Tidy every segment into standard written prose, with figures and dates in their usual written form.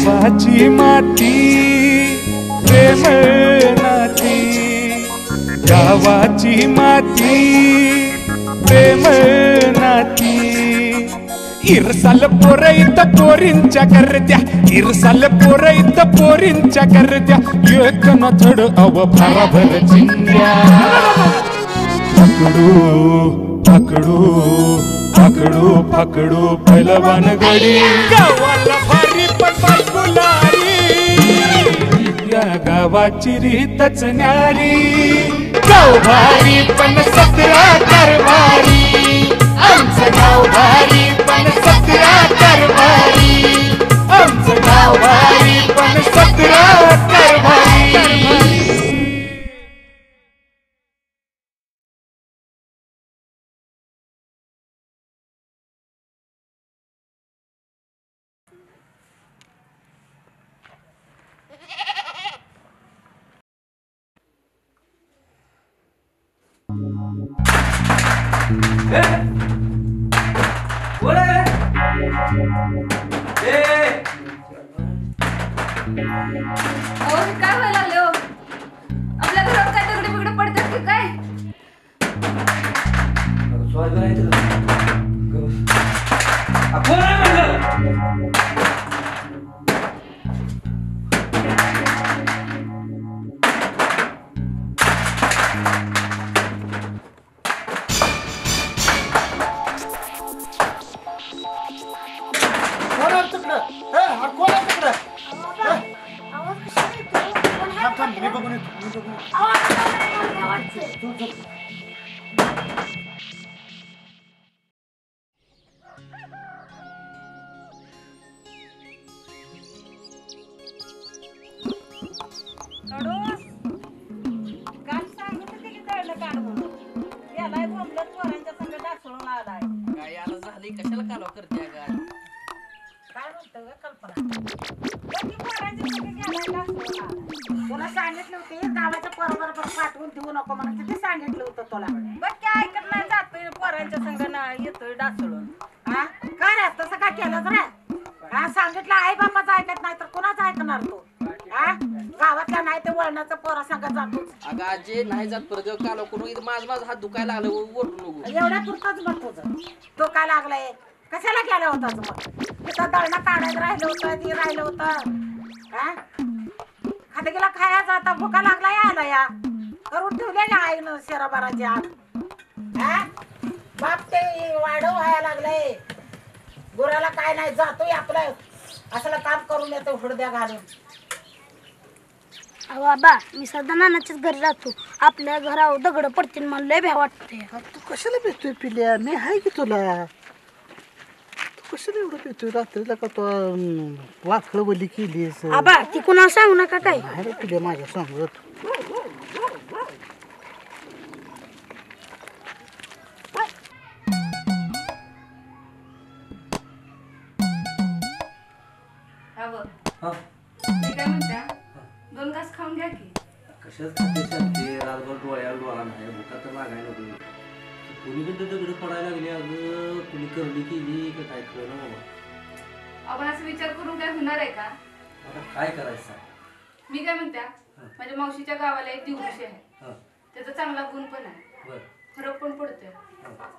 गावाची माती प्रेम नाती, गावाची माती प्रेम नाती. इरसाल पोर इथं पोरींच्या करत्या, इरसाल पोर इथं पोरींच्या करत्या, एक न थड अव भाराभर चिंध्या. पकडू पकडू पकडू पकडू पैलवान गडी, गावाला भारी पण बायकुलारी, या गावाची रीतच न्यारी. गाव भारी पण 17 कारभारी, आमचं गाव भारी पण 17 कारभारी, आमचं गाव भारी पण 17 कारभारी. काय व्हायला लागले हो? आपल्या घरात काय दगडी बिगडे पडतात की काय? कशाला कालवा करते काय म्हणतो कल्पना तुला सांगितलं होते गावाच्या पोराबरोबर पाठवून देऊ नको म्हणून तिथे सांगितलं होतं तुला. बघ काय ऐकत नाही जातोय पोरांच्या संग ना येतोय डासळून. हा काय रे तसं काय केलं रे? हा सांगितलं आई बापाचं ऐकत नाही तर कोणाचं ऐकणार तू? हा गावातल्या नाही ते वळणाचं पोरा संग जातो. अगं आजी नाही जात परत कालवा करून इथं माझा हात दुखायला लागला ओढू नको. एवढ्या पुरतच बघ तुझं तो काय लागलाय कशाला गेला होताच मग तिथं दळणं काढायला राहिलं होतं ती राहिलं होतं. हा खादगीला खायचा आता भुका लागला आला या करून ठेवले आईनं शेराबाराची आत. हा बाप ते वाढव व्हायला लागलंय गुराला काय नाही जातोय आपलं असलं काम करून येतो हुडद्या घालून. बाबा मी सध्या नानाच्याच घरी राहतो. आपल्या घरावर दगड पडतील मला लय भ्या वाटते. तू कशाला भेटतोय पिल्या? मी आहे की तुला. तू कशाला एवढं भेटतोय रात्रीला का तू वाखळ वली केलीस? आबा ती कुणाला सांगू नका काय. नाही रे पिल्या माझ्या सांगत. काय म्हणत्या 2 घास खाऊन घ्या की. कशाच खाते शांती रातभर डोळ्याला डोळा नाही भुका तर लागायला नको. कुणीकडे दगड पडायला लागले अगं कुणी करली केली का काय कळलं बाबा. आपण असं विचार करून काय होणार आहे का? आता काय करायचं? मी काय म्हणत्या माझ्या मावशीच्या गावाला एक दिवशी आहे त्याचा चांगला गुण पण आहे फरक पण पडतोय.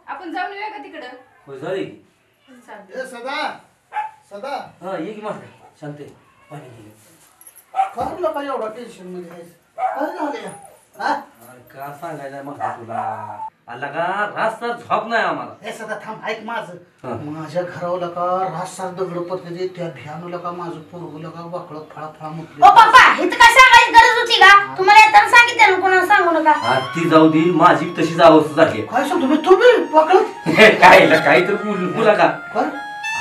आपण जाऊन येऊया का तिकडं? होय जाऊ सदा सदा हा ये की माझं शांती पाणी गेले. काय का एवढा टेन्शन मध्ये आहेस? काय झालं का सांगायचं मग तुला आला का रास्ता झोप नाही आम्हाला. हे सदा थांब ऐक माझं. माझ्या घरावला का रास्ता दगड पडते त्या भ्यानूला का माझं पोरगुला का वाकळत फळा फळा मुतले. ओ पप्पा इथं काय सांगायची गरज होती का? तुम्हाला येताना सांगितलं ना कोणाला सांगू नका. ती जाऊ दे माझी तशीच अवस्था झाली. काय सांगतो तुम्ही वाकळत काय काहीतरी बोला का काय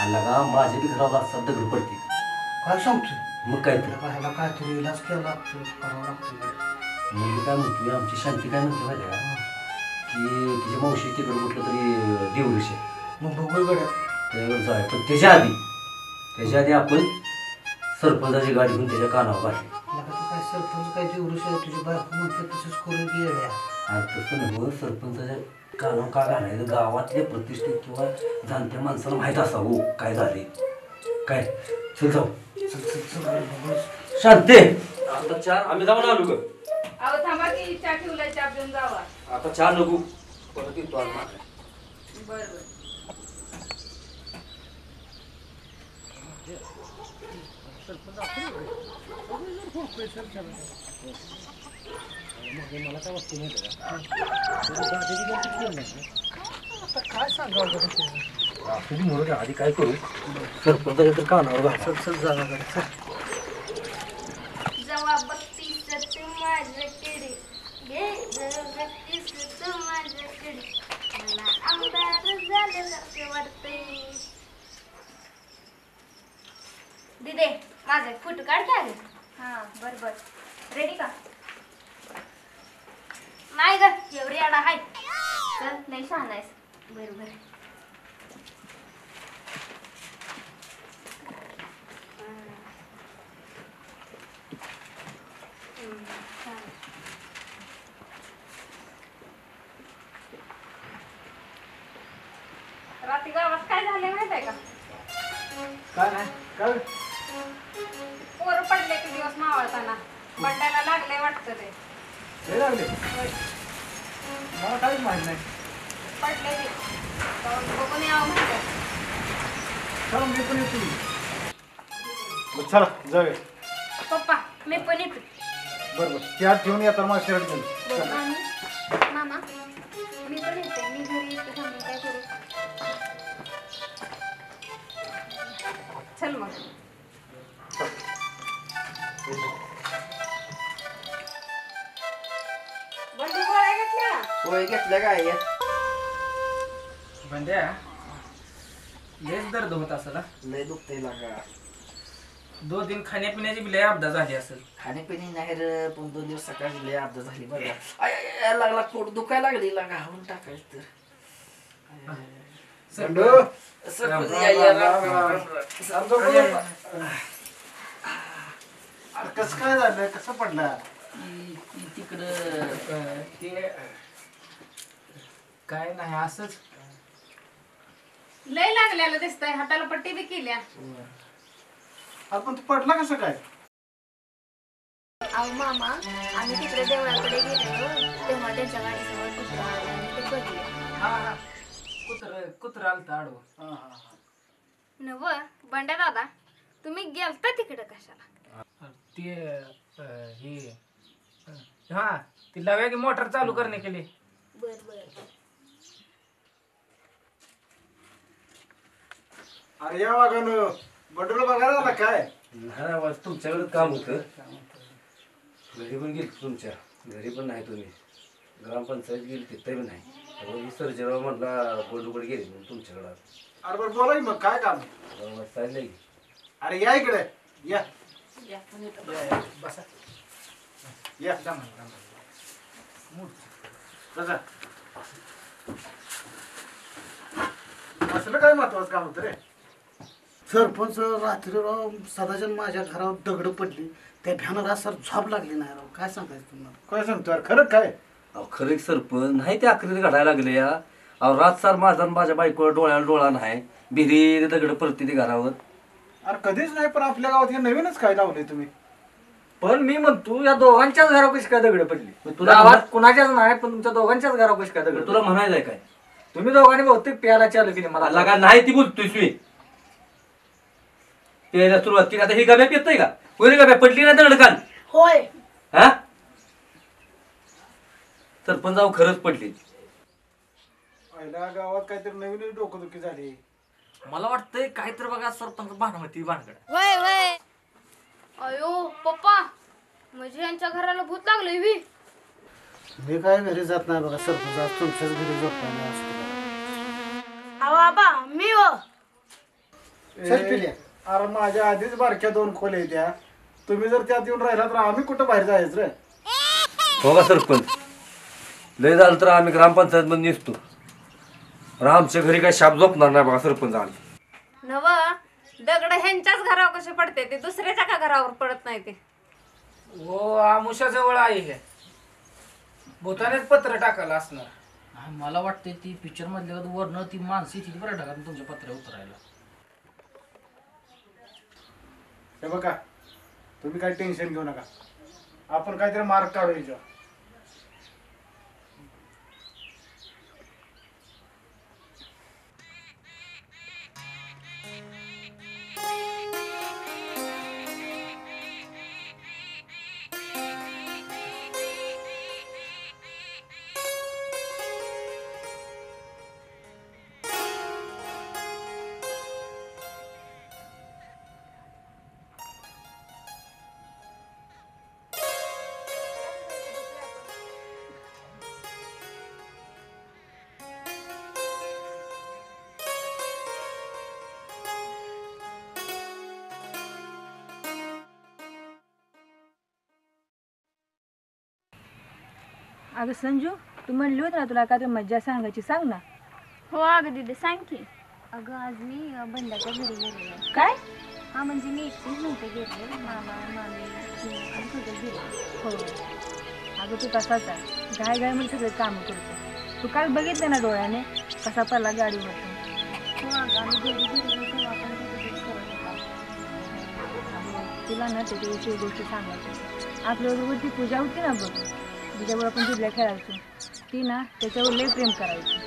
आला का माझ्या बी घरावर रास्ता दगड पडते. काय सांगतो मग काय तर ह्याला काहीतरी इलाज केला लागतो करावं लागतो. म्हणजे काय म्हणतो आमची शांती काय म्हणते माहिती का की तिच्या मावशी तिकडे कुठलं तरी देवऋष आहे मग बघू गड्या त्याच्यावर जाय. पण त्याच्या आधी आपण सरपंचाची गाडी घेऊन त्याच्या कानावर काढली. काय सरपंच काय देवऋष आहे तुझी बायको म्हणते तसंच करून की येड्या. आणि तसं नव्हतं सरपंचाच्या कानावर का घालायचं गावातल्या प्रतिष्ठित किंवा जाणत्या माणसाला माहीत असावं काय झाले काय. चल जाऊ शांते आता चहा आम्ही जाऊन आलो ग. अहो थांबा की चहा ठेवलाय चहा पिऊन जावा. आता चहा नको परत येतो आज मागे. बरं बरं. काय सांगावं तुम्ही म्हणून आधी काय करू सरपंच तर कानावर घाल. चल जागा चल. जेव्हा बघतीस तू माझ्याकडे घे जरा बघतीस तू माझ्याकडे मला आमदार झाल्यासारखे वाटतंय. दिदे माझे फोटो काढते आले. हां बर बर. रेडी का? नाही ग एवढी आडा आहे. चल नाही छान आहेस. बरं बरं. रात्री गावात काय झालं माहित आहे का? काय नाही काय पोरं पडले की दिवस मावळताना बंडायला लागले वाटतं ते. हे लागले मला काहीच माहित नाही. पडले ते जाऊन बघून यावं म्हणतात. चला मी पण येतो. चला जाऊया. पप्पा मी पण येते. बरोबर त्या ठेवून येतात मला शर्ट घेऊन. मामा मी पण येते. मी घरी येते. थांबून काय करू? चल मग. बंडू गोळ्या घेतल्या. होय घेतल्या काय बंड्या लयच दर्द होत असेल हा? लय दुखतंय लागा. 2 दिन खाण्यापिण्याची बी लय अपघात झाली असेल. खाण्यापिणी नाही रे पण 2 दिवस सकाळची लय अपघात झाली बघा. आय लागला पोट दुखायला लागली लागा हावून टाकायचं तर. सरपंच कसं काय झालं कसं पडलं? तिकडं ते काय नाही असंच लय लागलेलं दिसतंय. हाताला पट्टी बी केल्या. आपण तू पडला कसं काय? अहो मामा आम्ही तिकडे देवळाकडे गेलो तेव्हा त्यांच्या गाडीसमोर कुत्रा आला आणि ते पडले. कुत्र आलतं आडवं. नव बंड्या दादा तुम्ही गेलता तिकडे कशाला? ते हे हा ती लाव्या की मोटर चालू करणे केली. बर बर. अरे या वागानं बंडूला बघायला आला काय? नाही आवाज तुमच्याकडे काम होतं. घरी पण गेली तुमच्या घरी पण नाही तुम्ही. ग्रामपंचायत गेली तिथे पण नाही. सर्जेराव म्हटला गोडगोड गेली म्हणून तुमच्याकडे आलो. अरे बरं बोला की मग काय काम? चाललंय की. अरे या इकडे या बसा या जमा. बसा. असलं काय महत्वाचं काम होतं रे? सरपंच रात्री राव सदाच्या माझ्या घरावर दगड पडली. त्या भ्यानं सर झोप लागली नाही राव. काय सांगायचं तुम्हाला? काय सांगतो यार खरं काय? अहो खरं सरपंच नाही ते आखरीत घडायला लागले या. अहो रातसार माझा माझ्या बायकोवर डोळ्याला डोळा नाही. बिरी दगड पडते ते घरावर. अरे कधीच नाही पण आपल्या गावात हे नवीनच काय लावले तुम्ही? पण मी म्हणतो या दोघांच्याच घरावर कशी काय दगड पडली? तुला गावात कुणाच्याच नाही पण तुमच्या दोघांच्याच घरावर कशी काय दगड? तुला म्हणायचंय काय? तुम्ही दोघांनी बहुतेक प्यायला चालू केली मला. लागा नाही ती बोलतोय मी. प्यायला सुरुवात केली. आता ही गव्या पितय का? कोणी गव्या पडली ना दगड काल? होय. हा सरपंच जाऊ खरंच पडली. पहिल्या गावात काहीतरी नवीन डोकंदुखी झाली. मला वाटतंय काहीतरी बघा सरपंच भानमती भानगड. वय वय. अयो पप्पा म्हणजे यांच्या घराला भूत लागलंय बी. मी काय घरी जात नाही बघा सरपंच. आज तुमच्याच घरी झोपायला असतो. अहो आबा मी हो. चल पिल्या. अरे माझ्या आधीच बारक्या 2 खोल्या त्या. तुम्ही जर त्यात येऊन राहिला तर आम्ही कुठं बाहेर जायचं रे? हो का सरपंच? लय झालं तर आम्ही ग्रामपंचायत मध्ये निसतो. आमच्या घरी काय शाप झोपणार नाही बघा सरपंच. आम्ही नव दगड ह्यांच्याच घरावर कसे पडते ते दुसऱ्याच्या का घरावर पडत नाही ते. हो आमुषा जवळ आहे हे. भूतानेच पत्र टाकायला असणार. मला वाटतंय ती पिक्चर मधल्या वरनं ती माणसं तिथे बरं टाका तुमच्या पत्र्या उतरायला. हे बघा तुम्ही काही टेन्शन घेऊ नका, आपण काहीतरी मार्ग काढू याच्यावर. अगं संजू, तू म्हणली होती ना तुला काय मज्जा सांगायची, सांग ना. हो अगं दीदी सांग की. अगं आज मी बंडाच्या घरी गेले. काय? हा म्हणजे मी एकटीच नव्हते गेले, मामा मामी आणि सगळे गेले. हो अगं तू तसाच आहे, गाय गाय म्हणजे सगळे कामं करतो. तू काल बघितलं ना डोळ्याने कसा पडला गाडीवर. हो अगं आम्ही घरी गेलो तेव्हा पण तिथे करत होता. तुला ना त्याच्याविषयी गोष्टी सांगायची. आपल्याबरोबर ती पूजा होती ना बघ, तिच्यावर आपण जिल्ह्या खेळायचो, ती ना त्याच्यावर लय प्रेम करायची.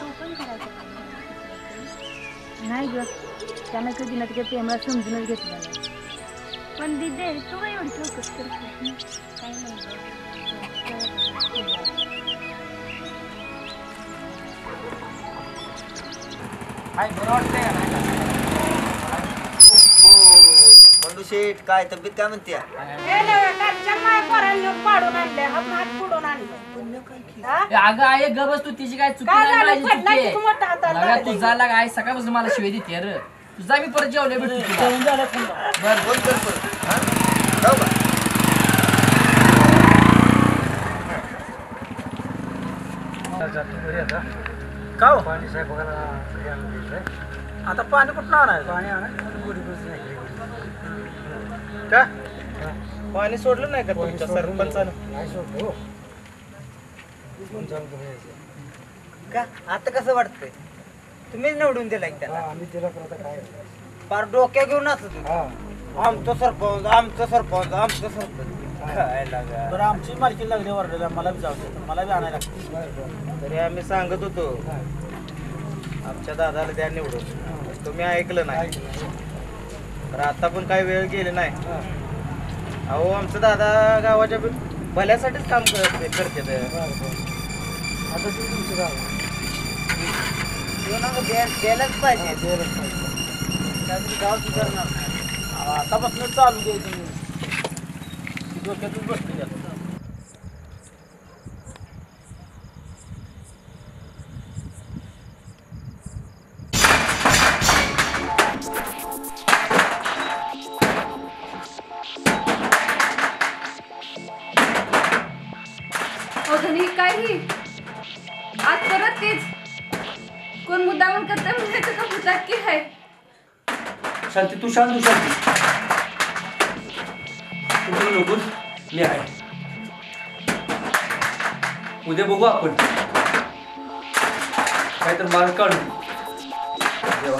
तो पण करायचा नाही ग, त्यानं कधी ना तिच्या प्रेमाला समजूनच घेतलं नाही. पण दिदे तू काय एवढी चौकस करते? काही नाही बरं वाटतंय का नाही? बंडू शेठ, काय तब्येत काय म्हणते? पाडून आणले, हात फोडून आणलं. अगं आहे गबस तू, तिची काय चुकी नाही, माझी चुकी आहे. नव्या तू झाला काय सकाळपासून मला शिवाय देते रे. तुझा मी परत जेवले भेटतो तुला. बरं फोन कर परत. हा जाऊ का? का हो? पाणी साहेब आता पाणी कुठं आणायचं? पाणी का पाणी सोडलं नाही का तुमच्या सरपंचानं? नाही सोडलं का आता कसं वाटतंय? तुम्हीच निवडून दिलाय त्याला. आम्ही तिला काय फार डोक्या घेऊन असतो आमचं सरपंच, आमचं सरपंच, आमचं सरपंच. काय लागा बरं आमची मालकी लागली वरडेला, मला बी जाऊ दे, मला बी आणायला लागतं. तरी आम्ही सांगत होतो आमच्या दादाला द्या निवडून, तुम्ही ऐकलं नाही. तर आता पण काही वेळ गेले नाही. अहो आमचं दादा गावाच्या भल्यासाठीच काम करते. आता ती तुमची गाव द्यायलाच पाहिजे. गाव सुधारणार आतापासून चालू द्यायचं मी डोक्यातून बसली आता. धनी काही आज परत तेच कोण मुद्दामून करता म्हणायचं का मुद्दा की आहे. शांती, तू शांत, तू शांती. तू नकोस, मी आहे. उद्या बघू आपण काय तर मार्ग काढू. देवा